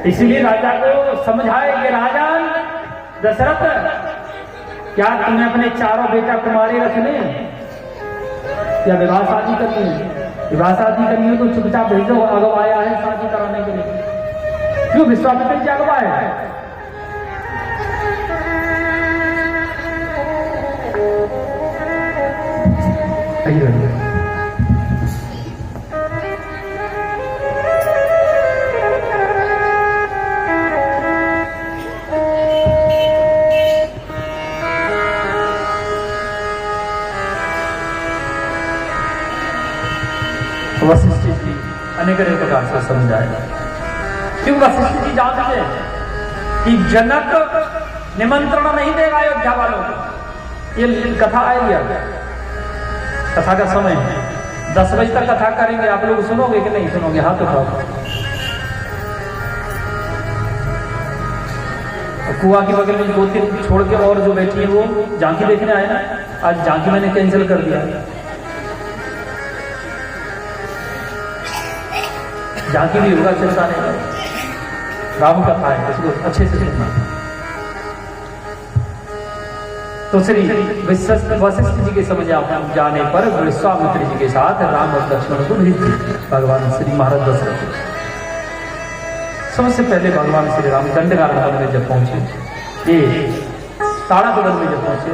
इसीलिए राजा को समझाए कि राजन दशरथ, क्या तुम्हें अपने चारों बेटा कुमारे रखने या विवाह शादी करनी है? विवाह शादी करनी हो तो चुपचाप भेजो, अगवा आया है शादी कराने के लिए। क्यों विश्वामित्र जी अगवा है? वशिष्ठ जी अनेक प्रकार से समझाएगा। क्यों वशिष्ठ जी जानते हैं कि जनक निमंत्रण नहीं देगा अयोध्या वालों को। ये कथा आएगी, कथा का समय है, 10 बजे तक कथा करेंगे। आप लोग सुनोगे कि नहीं सुनोगे? हाथ उठाओ। कुआ के बगल में 2-3 छोड़ के और जो बैठी है वो झांकी देखने आए ना। आज झांकी मैंने कैंसिल कर दिया। झांकी भी होगा, चिंता नहीं, राम कथा है, इसको अच्छे से सुनना। तो श्री वशिष्ठ जी के समझ जाने पर विश्वामित्र जी के साथ राम और लक्ष्मण को भेज दिया भगवान श्री महाराज दशरथ। सबसे पहले भगवान श्री राम दंडकारण्य में जब पहुंचे, ये ताड़ातोड़न में जब पहुंचे,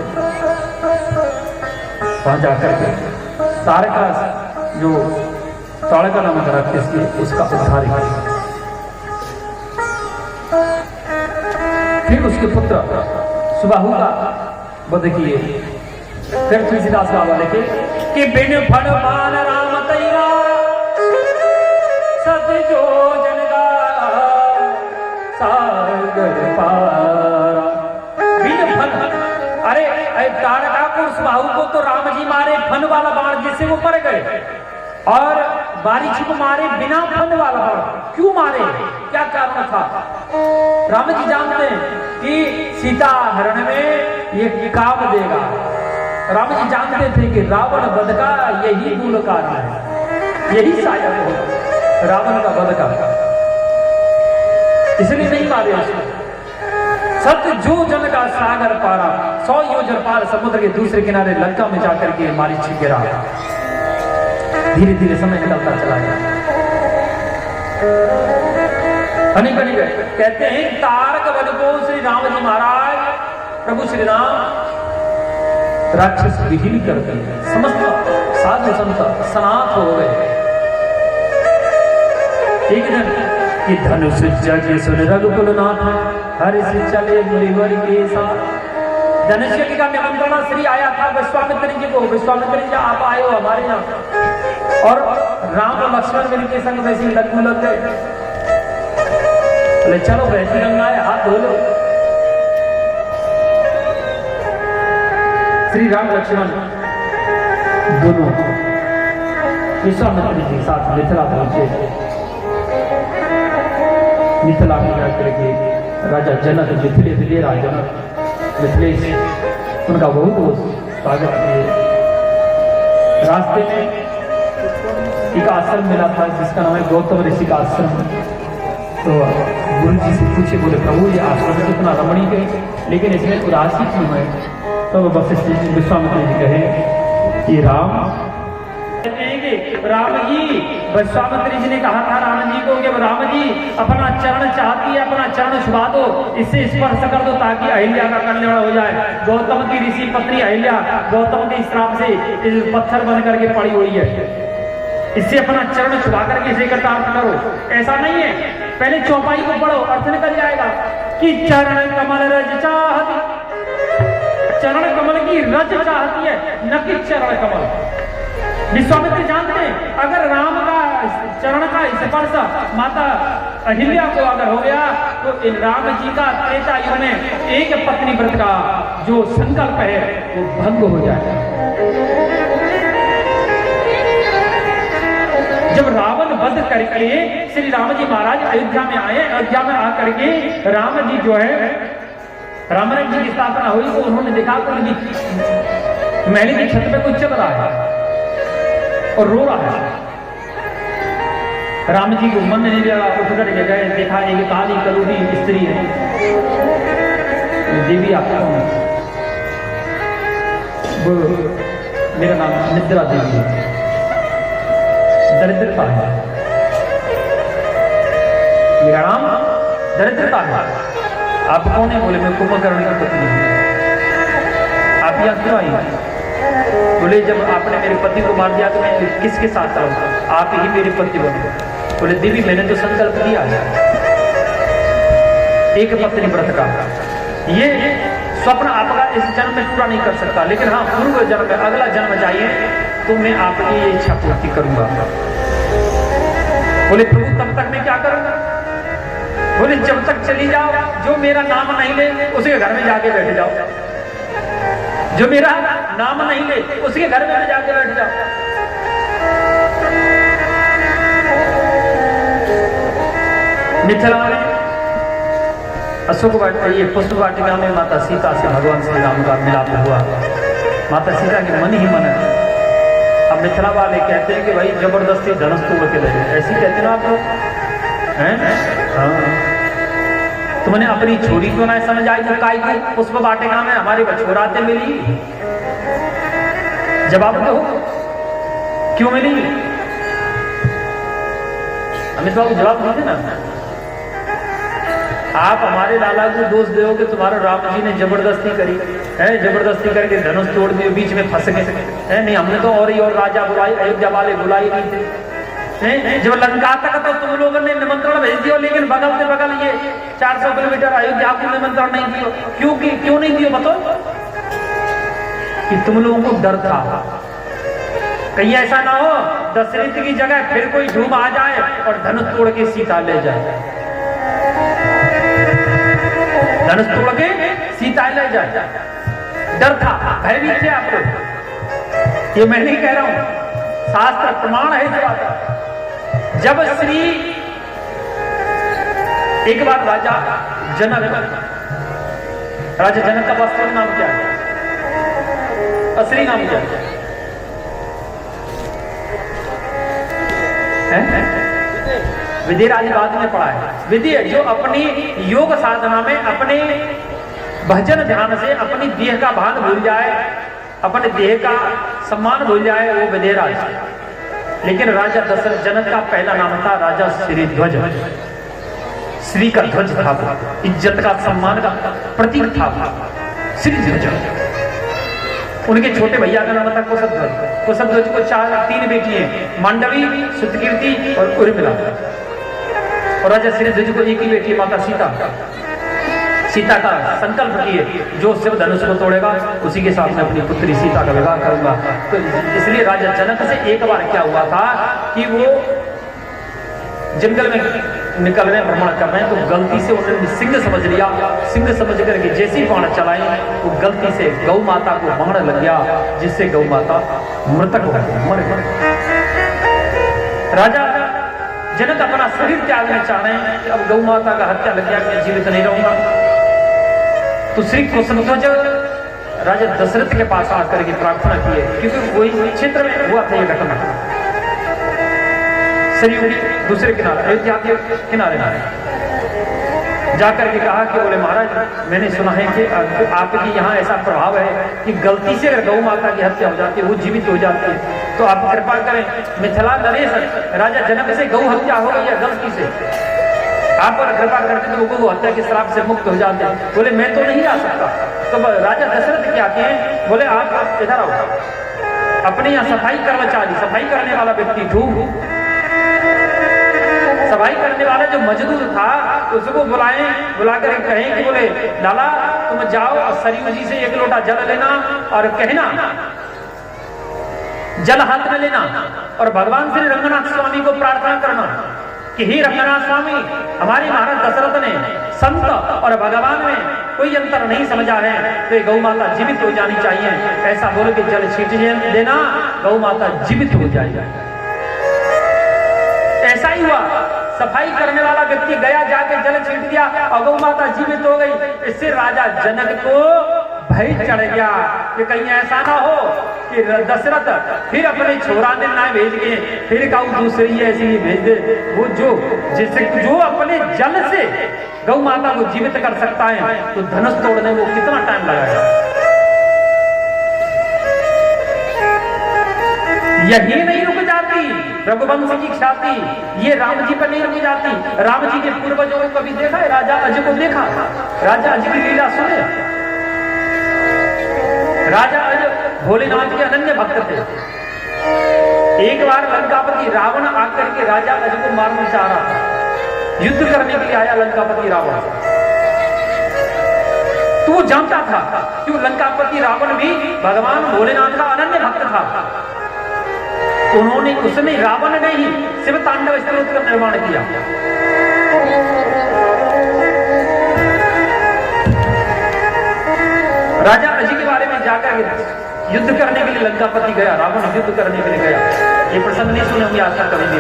वहां जाकर के तारका जो ताड़का नामक राक्षस थी उसका उद्धार किया। फिर उसके पुत्र सुबाहु का वध किए। फिर तुलसीदास का हवाले कि बिन फल मान राम तैयार सत जो जनगा सागर पारा। बिन फन, अरे ताड़का को सुबाहु को तो राम जी मारे फन वाला बाण जिससे वो मर गए, और बारिश को मारे बिना फन वाला बाण। क्यों मारे, क्या कारण था? राम जी जानते हैं कि सीता हरण में ये काम देगा। राम जी जानते थे कि रावण वध का यही मूल कारण है, यही सहायक होगा रावण का वध का, इसलिए नहीं मारे उसको। सत्य जो जन का सागर पारा, 100 योजन पार समुद्र के दूसरे किनारे लंका में जाकर के मारीच गिरा। धीरे धीरे समय निकलता चला गया। अनेक कहते हैं तारक वध को श्री राम जी महाराज प्रभु श्री राम राक्षस विहीन कर दिए। समस्त साधु संत सनाथ हो गए। एक दिन कि धनुष जग सुन रघुकुल नाथ हर्ष चले मुनिवर के साथ। धनुष्य का निमंत्रण श्री आया था विश्वामित्र जी को। विश्वामित्र जी आप आए हो हमारे यहाँ, और राम और लक्ष्मण मिल के संग वैसे लग्गू लग गए। बोले चलो वैसे गंगाए हाथ धो लो। श्री राम लक्ष्मण दोनों विश्वामित्र जी के साथ मिथिला पहुंचे। मिथिला में जाकर के राजा जनक, मिथिले राजा मिथिलेश, उनका बहुत स्वागत किए। रास्ते में एक आश्रम मिला था जिसका नाम है गौतम ऋषि का आश्रम। तो गुरु जी से पूछे, बोले प्रभु ये आश्रम कितना रमणीक है, लेकिन इसमें उदासी क्यों है? तो वशिष्ठ जी विश्वामित्र जी कहे कि राम जी, विश्वामित्र जी ने कहा था राम जी को कि राम जी अपना चरण चाहती है, अपना चरण छुपा दो, इससे स्पर्श कर दो ताकि अहिल्या का कल्याण हो जाए। गौतम की ऋषि पत्नी अहिल्या गौतम के श्राप से पत्थर बन करके पड़ी हुई है, इससे अपना चरण छुपा करके इसे कृतार्थ करो। ऐसा नहीं है, पहले चौपाई को पढ़ो, अर्थ निकल जाएगा कि चरण कमल रज चाहती, चरण कमल की रज चाहती है, न कि चरण कमल। विश्वामित्र जानते हैं अगर राम का चरण का स्पर्श माता अहिल्या को अगर हो गया तो इन राम जी का त्रेता युग में एक पत्नी व्रत का जो संकल्प है वो भंग हो जाएगा। जब रावण वध करके श्री राम जी महाराज अयोध्या में आए, अयोध्या में आकर के राम जी जो है रामराज जी की स्थापना हुई तो उन्होंने देखा तो महल की छत पे कुछ चल रहा है और रो रहा है। राम जी को मन नहीं लगा, उठ करके गए, देखा एक काली कलूरी स्त्री है। देवी आप कौन है? वो मेरा नाम निद्रा देवी है, दरिद्रता है, मेरा नाम दरिद्रता है। आप कौन है? बोले मैं कुंभकर्ण की पत्नी हूँ। आप यहाँ क्यों आई? बोले जब आपने मेरे पति को मार दिया तो मैं किसके साथ रहूँ? आप ही मेरे पति बनो। बोले देवी मैंने तो संकल्प किया है एक पत्नी व्रत का, ये स्वप्न आपका इस जन्म में पूरा नहीं कर सकता, लेकिन हाँ पूर्व जन्म में अगला जन्म चाहिए तो मैं आपकी ये इच्छा पूर्ति करूंगा। बोले प्रभु तब तक मैं क्या करूंगा? बोले जब तक चली जाओ, जो मेरा नाम नहीं ले उसके घर में जाके बैठ जाओ, जो मेरा नाम नहीं ले उसके घर में जाके बैठ जाओ। मिथिला में अशोक वाटिका, ये पुष्प वाटिका में माता सीता से भगवान श्री राम का मिलाप हुआ। माता सीता के मन ही मन है। अब मिथिला वाले कहते हैं कि भाई जबरदस्ती धनुष तोड़ के ले, ऐसी कहते ना आप लोग हैं? हाँ, तुमने अपनी छोरी को ना समझ आई तो काय को पुष्प वाटिका में हमारे बछोराते मिली? जवाब दो, क्यों मिली? हमें तो जवाब दीजिए ना। आप हमारे लाला को दोष दो कि तुम्हारा राम जी ने जबरदस्ती करी है, जबरदस्ती करके धनुष तोड़ दिए, बीच में फंस गए है। नहीं, हमने तो और ही और राजा बुलाई, अयोध्या वाले बुलाई नहीं थे। जब लंका तक तो तुम लोगों ने निमंत्रण भेज दिया, लेकिन बगल से बगल ये 400 किलोमीटर अयोध्या को निमंत्रण नहीं दियो। क्यों नहीं दियो बताओ? कि तुम लोगों को डर था कहीं ऐसा ना हो दशरथ की जगह फिर कोई धूम आ जाए और धनुष तोड़ के सीता ले जाए, धनुष तोड़ के सीता ले जाए। डर था, भयभीत थे आप लोग। ये मैं नहीं कह रहा हूं, शास्त्र प्रमाण है इस बात का। जब श्री एक बार राजा जनक का वास्तविक नाम क्या है? असली नाम क्या है? विधिराज बाद में पढ़ा है। विधि जो अपनी योग साधना में अपने भजन ध्यान से अपनी देह का भान भूल जाए, अपने देह का सम्मान भूल जाए, वो विधिराज। लेकिन राजा दशरथ जनक का पहला नाम था राजा श्रीध्वज। श्री का ध्वज था, इज्जत का सम्मान का प्रतीक था श्रीध्वज। उनके छोटे भैया का नाम था कुशध्वज। कुशध्वज को 3 बेटी है, मांडवी, सुतकीर्ति और उर्मिला। और राजा श्रीध्वज को एक ही बेटी माता सीता। सीता का संकल्प किए, जो शिव धनुष को तोड़ेगा उसी के साथ में अपनी पुत्री सीता का विवाह करूंगा। तो इसलिए राजा जनक से एक बार क्या हुआ था कि वो जंगल में निकल रहे, भ्रमण कर रहे हैं, तो गलती से उन्होंने सिंह समझ लिया। सिंह समझ करके जैसे ही बाण चलाए, वो गलती से गौ माता को बाण लग गया, जिससे गौ माता मृतक हो गई, मर गई। राजा जनक अपना शरीर त्यागना चाह रहे हैं कि अब गौ माता का हत्या लग गया, मैं जीवित नहीं रहूंगा। तो श्री कुशध्वज राजा दशरथ के पास आकर के प्रार्थना की है, क्योंकि वही क्षेत्र में हुआ था ये घटना। सरयू दूसरे किनारे, अयोध्या के किनारे जाकर के कहा कि बोले महाराज, मैंने सुना है कि आपके यहाँ ऐसा प्रभाव है कि गलती से अगर गौ माता की हत्या हो जाती है, वो जीवित हो जाती है, तो आप कृपा करें। मिथिला नरेश राजा जनक से गौ हत्या हो गई है गलती से, आप पर कृपा करते तो लोगों को हत्या के श्राप से मुक्त हो जाते हैं। बोले मैं तो नहीं आ सकता। तो राजा दशरथ क्या किए? बोले आप इधर आओ, अपने यहाँ सफाई कर्मचारी, सफाई करने वाला व्यक्ति ढूंढ, सफाई करने वाला जो मजदूर था उसको बुलाकर कहें कि बोले लाला तुम जाओ और सरयू जी से 1 लोटा जल लेना और कहना, जल हाथ में लेना और भगवान श्री रंगनाथ स्वामी को प्रार्थना करना कि हे रंगनाथ स्वामी, हमारे महाराज दशरथ ने संत और भगवान में कोई अंतर नहीं समझा है, तो ये गौ माता जीवित हो जानी चाहिए। ऐसा बोल के जल छींट देना, गौ माता जीवित हो जाएगी। ऐसा ही हुआ, सफाई करने वाला व्यक्ति गया, जाके जल छींट दिया और गौ माता जीवित हो गई। इससे राजा जनक को भय चढ़ गया कि कहीं ऐसा ना हो कि दशरथ फिर अपने छोरा ने ना भेज के फिर कहूँ दूसरी ऐसी ही भेज दे। वो जो अपने जल से गौ माता को जीवित कर सकता है तो धनुष तोड़ने में वो कितना टाइम लगाएगा। यही नहीं रुक जाती रघुवंश की ख्याति, ये राम जी पर नहीं रुक जाती। राम जी के पूर्वजों को कभी देखा है? राजा अज को देखा? राजा अज की लीला सुने। राजा अज भोलेनाथ के अनन्य भक्त थे। एक बार लंकापति रावण आकर के राजा अज को मारना चाह रहा था, युद्ध करने के लिए आया लंकापति रावण। तो वो जानता था कि लंकापति रावण भी भगवान भोलेनाथ का अनन्य भक्त था। उसने रावण ने ही शिव तांडव स्तोत्र का निर्माण किया। राजा अज के बारे में जाकर युद्ध करने के लिए लंकापति गया, रावण युद्ध करने के लिए गया। ये प्रसंग नहीं सुने होंगे आज तक कभी भी,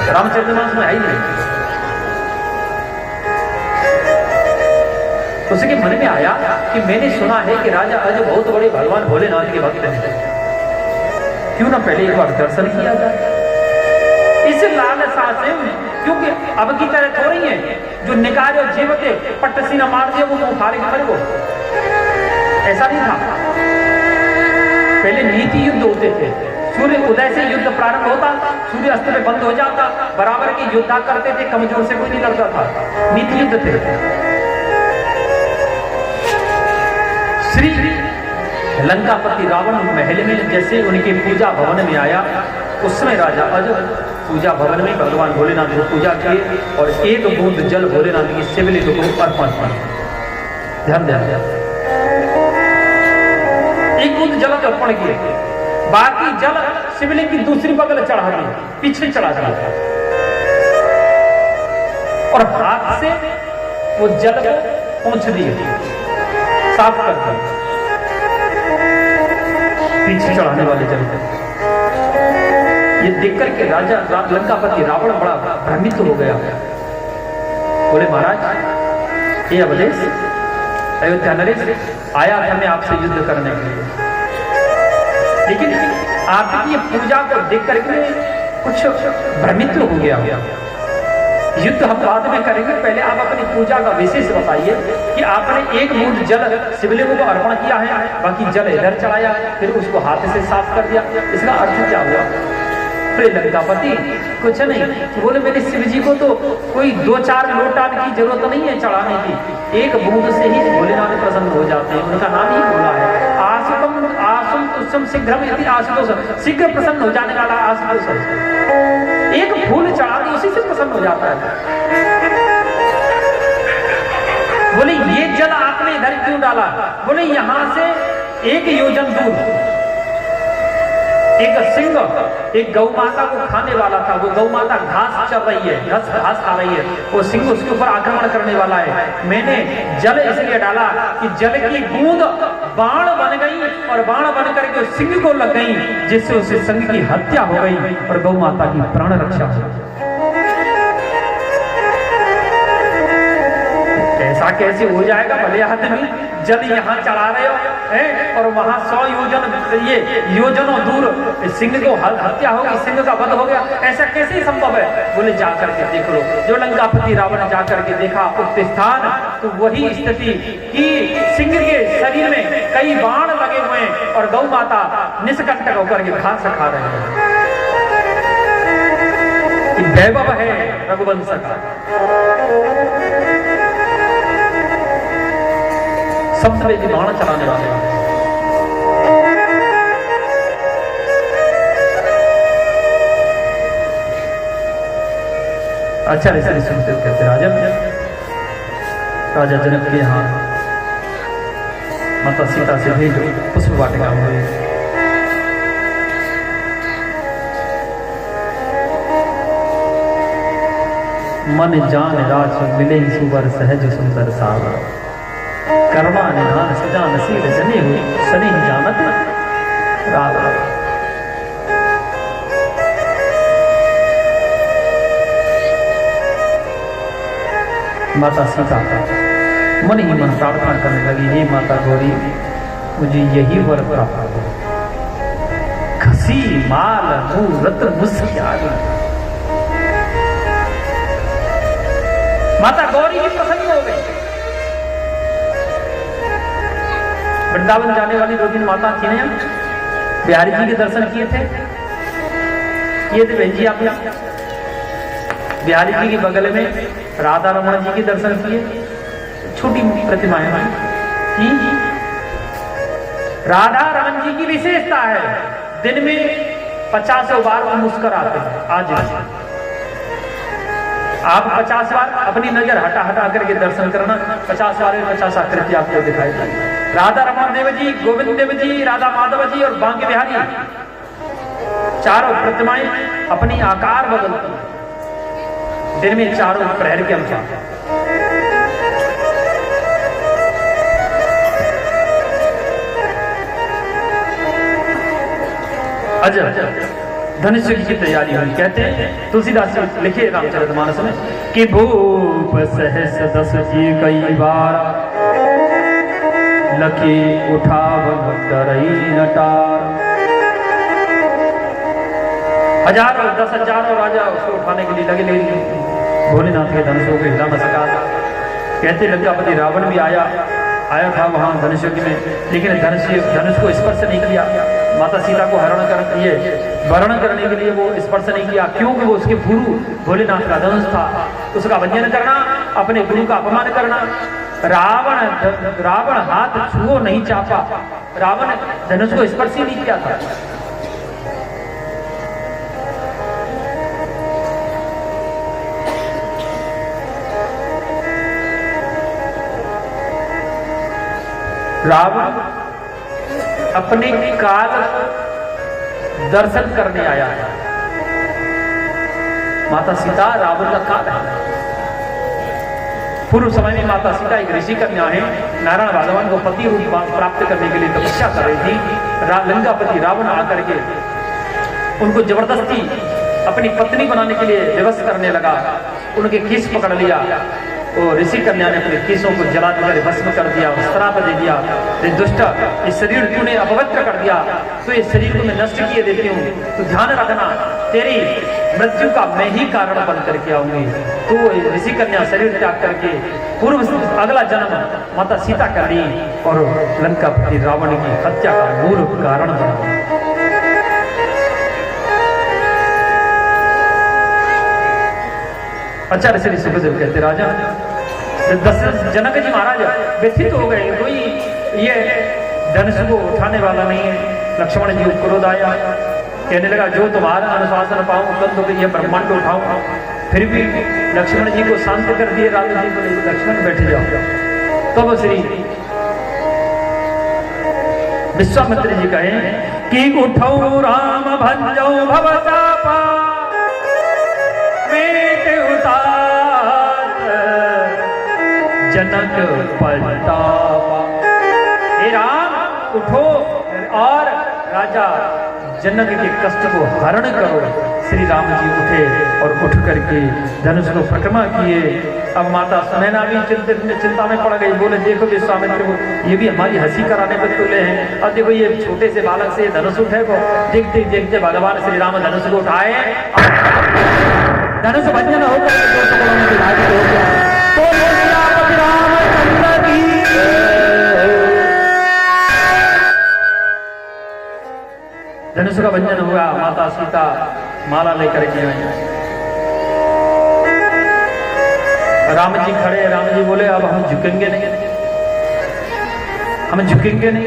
रामचरितमानस में है ही नहीं। उसके मन में आया कि मैंने सुना है कि राजा अज बहुत बड़े भगवान भोलेनाथ के भक्त हैं, क्यों ना पहले एक बार दर्शन किया जाए। इस लालसा से, क्योंकि अब की तरह थोड़ी है जो निकाय और जीव के पट्टसी न मार दिया वो मुखारे मर को, ऐसा नहीं था। पहले नीति युद्ध होते थे, सूर्य उदय से युद्ध प्रारंभ होता, सूर्य अस्त में बंद हो जाता, बराबर की युद्ध करते थे, कमजोर से कोई नहीं लड़ता था, नीति युद्ध थे। श्री लंकापति रावण महल में जैसे उनके पूजा भवन में आया, उस समय राजा अज पूजा भवन में भगवान भोलेनाथ को पूजा किए और एक बूंद जल भोलेनाथ की शिवलिंग को अर्पण किया। ध्यान दिया, एक बूंद जल अर्पण किए, बाकी जल शिवलिंग की दूसरी बगल चढ़ा दिया, पीछे चढ़ा दिया और हाथ से वो जल को पोंछ दिए, साफ कर दिया पीछे चढ़ाने वाले जल को। ये देख करके राजा लंकापति रावण बड़ा भ्रमित हो गया। बोले महाराज, ये अवधेश अयोध्या नरेश आया था मैं आपसे युद्ध करने के लिए, लेकिन आपकी पूजा को देख करके कुछ भ्रमित हो गया। युद्ध हम बाद में करेंगे, पहले आप अपनी पूजा का विशेष बताइए कि आपने एक बूंद जल शिवलिंग को अर्पण किया है, बाकी जल इधर चढ़ाया, फिर उसको हाथ से साफ कर दिया, इसका अर्थ क्या हुआ? लंकापति कुछ नहीं, बोले मेरे शिव जी को तो कोई 2-4 लोटा की जरूरत नहीं है चढ़ाने की, एक बूंद से ही भोलेनाथ प्रसन्न हो जाते हैं। उनका नाम ही बोला है आसुम तुष्म शीघ्रम यदि आशुतोष, शीघ्र प्रसन्न हो जाने वाला आशुतोष। एक फूल चढ़ा दो उसी से प्रसन्न हो जाता है। बोले ये जल आपने इधर क्यों डाला? बोले यहां से 1 योजन दूर एक सिंह एक गौ माता को खाने वाला था। वो गौ माता घास चल रही है, घास खा रही है, वो सिंह उसके ऊपर आक्रमण करने वाला है। मैंने जल इसलिए डाला कि जल की बूंद बाण बन गई और बाण बन करके सिंह को लग गई, जिससे उसे सिंह की हत्या हो गई और गौ माता की प्राण रक्षा हो गई। ऐसा कैसे हो जाएगा? भले आदमी जल यहाँ चढ़ा रहे हो है और वहां 100 योजनों दूर सिंह को हत्या होगी, सिंह का वध हो गया, ऐसा कैसे संभव है? बोले जाकर के देख लो। जो लंकापति रावण जाकर के देखा उक्त स्थान, तो वही स्थिति कि सिंह के शरीर में कई बाण लगे हुए हैं और गौ माता निष्कंटक होकर के घास खा रहे हैं। वैभव है रघुवंश का, सबसे पहले बाण चलाने वाले। अच्छा ऐसे सुनते कहते राजा जनक के यहाँ माता सीता से भेजो, पुष्प वाटिका हुई। मन जान राज मिले सुवर सहज सुंदर सागर, कर्मा निधान सजान शील जने हुई सने जानत राधा। माता सीता मन ही मन प्रार्थना करने लगी, हे माता गौरी मुझे यही वर प्राप्त हो, घसी माल मुंह रत्न मुस्कियाल। माता गौरी की प्रसन्न हो गई। वृंदावन जाने वाली 2 दिन माता थी ना, बिहारी जी के दर्शन किए थे। ये थे बहन जी, आप बिहारी जी के बगल में राधा रमन जी के दर्शन किए, छोटी प्रतिमाएं थी। राधा रमन जी की विशेषता है, दिन में 50 बार वो मुस्कुराते हैं। आज आप 50 बार अपनी नजर हटा हटा करके दर्शन करना, 50 बार में 50 आकृति आपको दिखाई देगी। राधा रमन देव जी, गोविंद देव जी, राधा माधव जी और बांके बिहारी, चारों प्रतिमाएं अपनी आकार बदलती हैं दिन में चारों प्रहर के अनुसार। अजय धनुष की तैयारी हुई। कहते हैं तुलसीदास जी लिखे रामचरितमानस में कि भूप सहस दस जी कई बार लखे उठावन डरई नटार। हजारों 10,000 राजा उसको उठाने के लिए लगे, लेकिन भोलेनाथ के धनुष को हिला न सका। कहते लंकापति रावण भी आया था वहां धनुष में, लेकिन धनुष को स्पर्श नहीं किया। माता सीता को वरण करने के लिए वो स्पर्श नहीं किया, क्योंकि वो उसके गुरु भोलेनाथ का धनुष था। उसका वंदन करना, अपने गुरु का अपमान करना। रावण हाथ छुओ नहीं चापा, रावण धनुष को स्पर्श ही नहीं किया था। रावण अपने काल दर्शन करने आया था। माता सीता रावण का काल है। पूर्व समय में माता सीता एक ऋषि कन्या है, नारायण भगवान को पति रूप प्राप्त करने के लिए तपस्या कर रही थी। लंकापति रावण आकर के उनको जबरदस्ती अपनी पत्नी बनाने के लिए विवश करने लगा। उनके केस पकड़ लिया, तो ऋषि कन्या ने अपने केसों को जला देकर भस्म कर दिया, श्राप दे दिया। दुष्ट, इस शरीर तूने अपवित्र कर दिया, तो इस शरीर को मैं नष्ट किए देती हूँ, तो ध्यान रखना तेरी मृत्यु का मैं ही कारण बन करके आऊंगी। तो ऋषि कन्या शरीर त्याग करके अगला जन्म माता सीता कर ली और लंकापति रावण की हत्या का मूल कारण बना। आचार्य श्री सुखदेव कहते राजा जनक जी महाराज व्यथित हो गए, कोई ये धनुष को उठाने वाला नहीं है। लक्ष्मण जी क्रोध आया, कहने लगा जो तुम्हारा अनुशासन पाऊं तब तो ये ब्रह्मांड उठाऊं। फिर भी लक्ष्मण जी को शांत कर दिए। राजा जी को लक्ष्मण बैठ जाओ। तब श्री विश्वामित्र जी कहे कि उठो राम भंजो भवतापा जनक पलटावा। हे राम उठो और राजा जनक के कष्ट को हरण करो। श्री राम जी उठे और उठ करके धनुष को प्रक्रमा किए। अब माता सुनैना भी चिंता में पड़ गई। बोले देखो विश्वामित्र को ये भी हमारी हंसी कराने पर तुले हैं। और देखो ये छोटे से बालक से धनुष उठे को देखते देखते भगवान श्री राम धनुष को उठाए, धनुष भंजन होकर दो टुकड़ों में विभाजित हो गया। धनुष का भंजन हुआ। माता सीता माला लेकर के आई। राम जी खड़े। राम जी बोले अब हम झुकेंगे नहीं, हम झुकेंगे नहीं।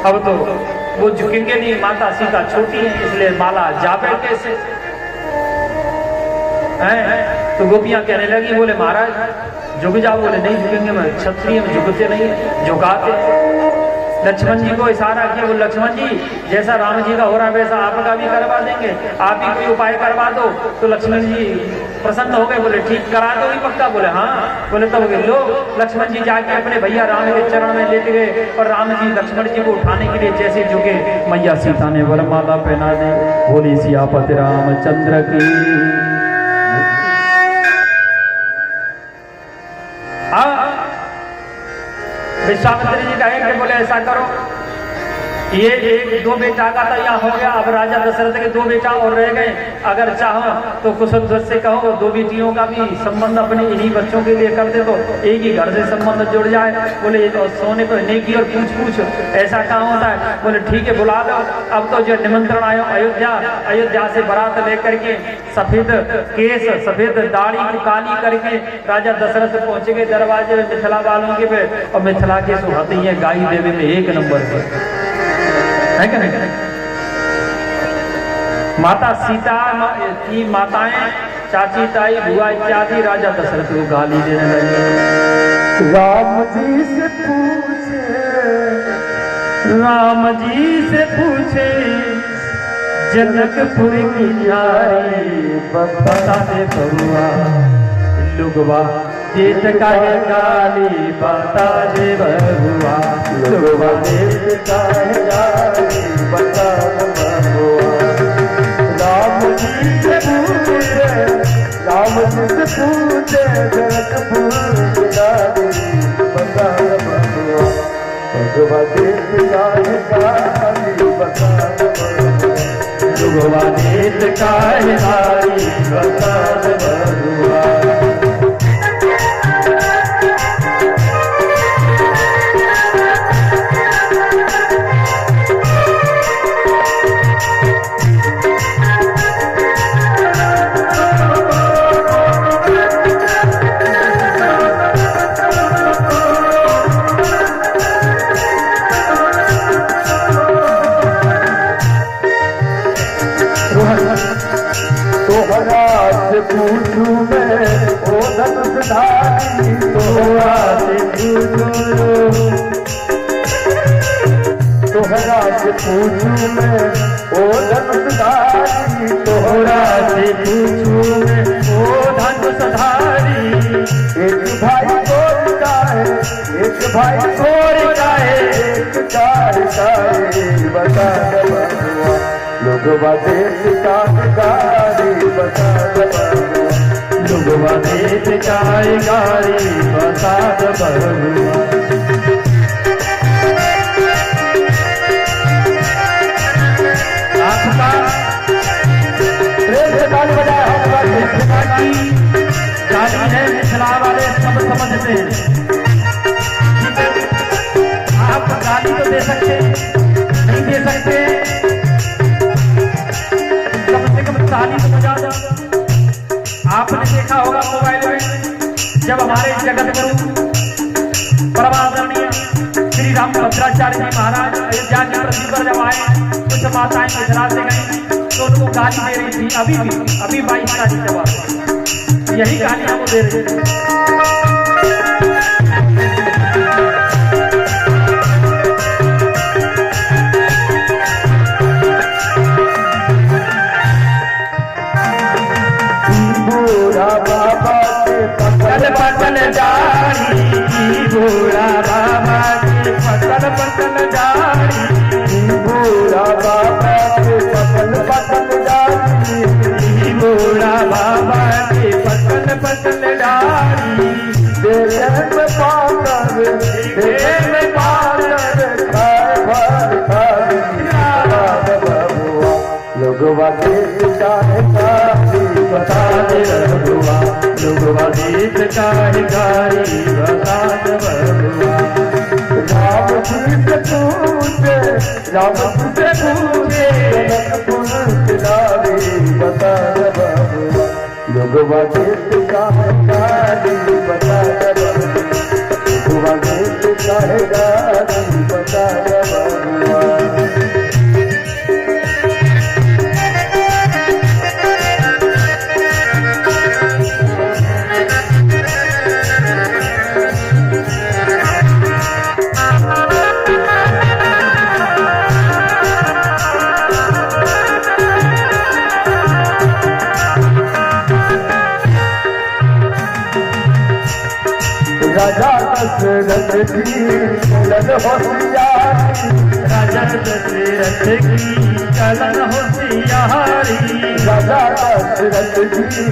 अब तो वो झुकेंगे नहीं, माता सीता छोटी है इसलिए माला जाबे कैसे हैं। तो गोपियां कहने लगी, बोले महाराज झुक जाओ। बोले नहीं झुकेंगे, मैं क्षत्रिय में झुकते नहीं, झुकाते। लक्ष्मण जी को इशारा किया। वो लक्ष्मण जी जैसा राम जी का हो रहा है वैसा आपका भी करवा देंगे, आप ही कोई उपाय करवा दो। तो लक्ष्मण जी प्रसन्न हो गए, बोले ठीक करा दो भी पक्का। बोले हाँ। बोले तब लो लक्ष्मण जी जाके अपने भैया राम के चरण में लेट गए और राम जी लक्ष्मण जी को उठाने के लिए जैसे झुके, मैया सीता ने वरमाला पहना दी। बोली सियापति रामचंद्र की। विश्वामित्र जी कहे कि बोले ऐसा करो, ये एक दो बेटा का तो यहाँ हो गया, अब राजा दशरथ के दो बेटा और रह गए, अगर चाहो तो कुशल से कहो दो बेटियों का भी संबंध अपने इन्हीं बच्चों के लिए कर दे तो एक ही घर से संबंध जुड़ जाए। बोले ये तो सोने पर नेकी और पूछ पूछ ऐसा कहाँ होता है। बोले ठीक है बुला लो। अब तो जो निमंत्रण आयो अयोध्या से बारात लेकर के सफेद केस सफेद दाढ़ी को काली करके राजा दशरथ पहुंचे गए दरवाजे में मिथिला वालों के पे, और मिथिला के सुहाती है गाई देवी में एक नंबर पर है कि नहीं। माता सीता की माताएं चाची ताई बुआ इत्यादि राजा दशरथ को गाली देने लगी। राम जी से पूछे जनकपुर की नारी बता दे बउआ, लुगवा देत काहे गाली बता दे बउआ, लुगवा देत काहे गाली बता दे बउआ। राम जी से पूछे जनकपुर की नारी बता दे बउआ, लुगवा देत काहे गाली बता दे बउआ, लुगवा देत काहे गाली बता दे बउआ। पूछू मैं ओ धनुषधारी, तोहरा से पूछू मैं ओ धनुषधारी, तोहरा से पूछू मैं ओ धनुषधारी। एक भाई गोर का है, एक भाई गोर का है, एक कार का है बता दे बउआ, लुगवा देत काहे गाली बता दे बउआ, लुगवा देत काहे गाली बता दे बउआ। आपका प्रेम से ताली बजाए मिथिला की गाली है, मिथिला वाले सब समझते हैं। आप गाली तो दे सकते नहीं दे सकते, कम से कम ताली तो बजा दो। आपने देखा होगा मोबाइल में जब हमारे जगत गुरु परम आदरणीय श्री राम भद्राचार्य जी महाराज अयोध्या की पृथ्वी पर जब आए, कुछ माताएं मिथिला से गई तो उनको गाली दे रही थी। अभी 22 तारीख जब यही गाली हमको दे रही थी। पतन जारी बूढ़ा बाबा के पतन जारी, बूढ़ा बाबा के पतन जारी, बूढ़ा बाबा के पतन जारी। देश में पाकर खाए भर खाली बउआ, लुगवा देत काहे गाली बता दे बउआ, लुगवा देत काहे गाली बता दे बउआ। राम जी से पूछे जनकपुर की नारी बता दे बउआ, लुगवा देत काहे गाली बता दे बउआ, लुगवा देत काहे गाली बता दे बउआ। राजा दशरथ की चलन होशियारी, राजा दशरथ की चलन होशियारी, राजा दशरथ की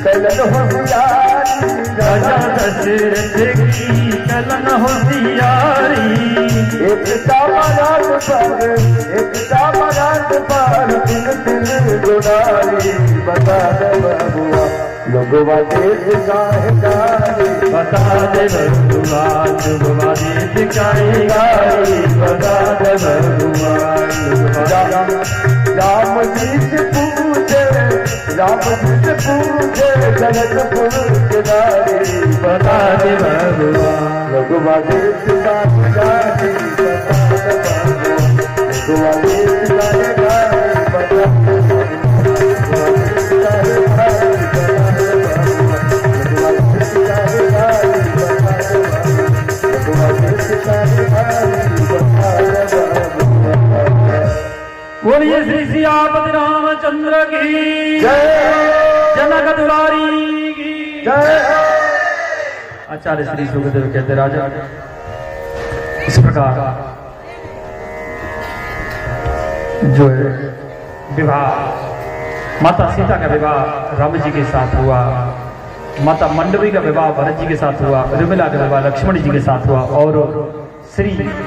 चलन होशियारी, राजा दशरथ की चलन होशियारी। एकता मराठ पर तिन तिन गुनारी, बता दे बबुआ लोगवा देश काहे गारी, बता दे बबुआ लोगवा देश काहे गारी, बता दे बबुआ राम जी से पूछे, राम जी से पूछे जनकपुर के नारी, बता दे बबुआ लोगवा देश काहे गारी, बता दे बबुआ लोगवा देश काहे गारी, बता दे बबुआ बोलिए श्री सियापति रामचंद्र की जय, जनक दुलारी की जय। आचार्य श्री सुखदेव कहते राजा इस प्रकार जो है विवाह माता सीता का विवाह राम जी के साथ हुआ, माता मंडवी का विवाह भरत जी के साथ हुआ, रुमिला का विवाह लक्ष्मण जी के साथ हुआ और श्री